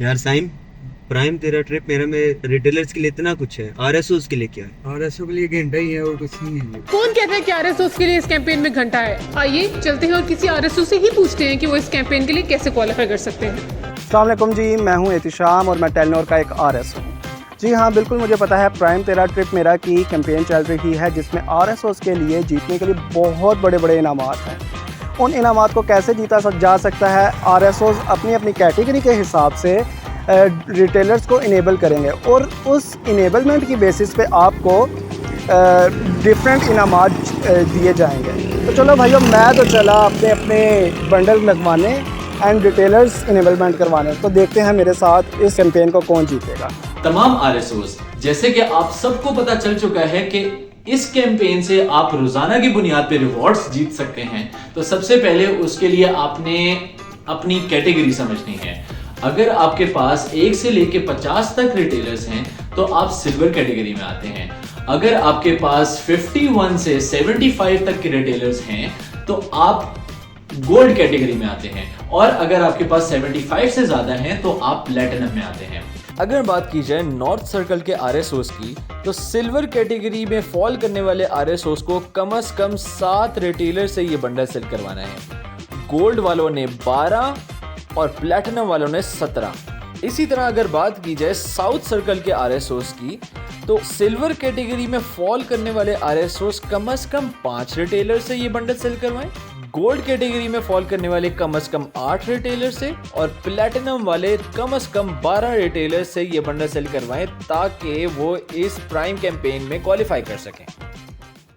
यार साइम, प्राइम तेरा ट्रिप मेरा में रिटेलर्स के लिए इतना कुछ है, आरएसओस के लिए क्या है? आरएसओ के लिए घंटा ही है और कुछ नहीं है। कौन कहता है कि आरएसओ के लिए इस कैंपेन में घंटा है? आइए चलते हैं और किसी आरएसओ से ही पूछते हैं कि वो इस कैंपेन के लिए कैसे क्वालिफाई कर सकते हैं। अस्सलाम वालेकुम जी, मैं हूं एहतिशाम और मैं टेलीनॉर का एक आरएसओ हूं। जी हाँ, बिल्कुल मुझे पता है प्राइम तेरा ट्रिप मेरा की कैंपेन चल रही है जिसमें आरएसओस के लिए जीतने के लिए बहुत बड़े बड़े इनामात हैं। उन इनामात को कैसे जीता जा सकता है, आरएसओस अपनी अपनी कैटेगरी के हिसाब से रिटेलर्स को इनेबल करेंगे और उस इनेबलमेंट की बेसिस पे आपको डिफरेंट इनामात दिए जाएंगे। तो चलो भाइयों, मैं तो चला अपने अपने बंडल लगवाने एंड रिटेलर्स इनेबलमेंट करवाने। तो देखते हैं मेरे साथ इस कैंपेन को कौन जीतेगा। तमाम आरएसओस, जैसे कि आप सबको पता चल चुका है कि इस कैंपेन से आप रोजाना की बुनियाद पे रिवॉर्ड्स जीत सकते हैं। तो सबसे पहले उसके लिए आपने अपनी कैटेगरी समझनी है। अगर आपके पास 1 से लेके 50 तक रिटेलर्स हैं तो आप सिल्वर कैटेगरी में आते हैं। अगर आपके पास 51 से 75 तक के रिटेलर्स हैं तो आप गोल्ड कैटेगरी में आते हैं, और अगर आपके पास 75 से ज्यादा हैं तो आप प्लैटिनम में आते हैं। अगर बात की जाए नॉर्थ सर्कल के आरएसओस की, तो सिल्वर कैटेगरी में फॉल करने वाले आरएसओस को कम से कम 7 रिटेलर से ये बंडल सेल करवाना है। गोल्ड वालों ने 12 और प्लैटिनम वालों ने 17। इसी तरह अगर बात की जाए साउथ सर्कल के आरएसओस की, तो सिल्वर कैटेगरी में फॉल करने वाले आरएसओस कम से कम 5 रिटेलर से ये बंडल सेल करवाएं। गोल्ड कैटेगरी में फॉल करने वाले कम से कम 8 रिटेलर से, और प्लैटिनम वाले कम से कम 12 रिटेलर से ये बंडल सेल करवाएं ताकि वो इस प्राइम कैंपेन में क्वालिफाई कर सकें।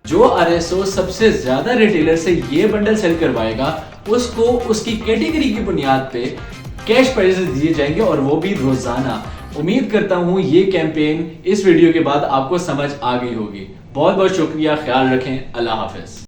जो आरएसओ सबसे ज्यादा रिटेलर से ये बंडल सेल करवाएगा उसको उसकी कैटेगरी की बुनियाद पे कैश प्राइजेस दिए जाएंगे, और वो भी रोजाना। उम्मीद करता हूं ये कैंपेन इस वीडियो के बाद आपको समझ आ गई होगी। बहुत बहुत शुक्रिया, ख्याल रखें, अल्लाह हाफिज।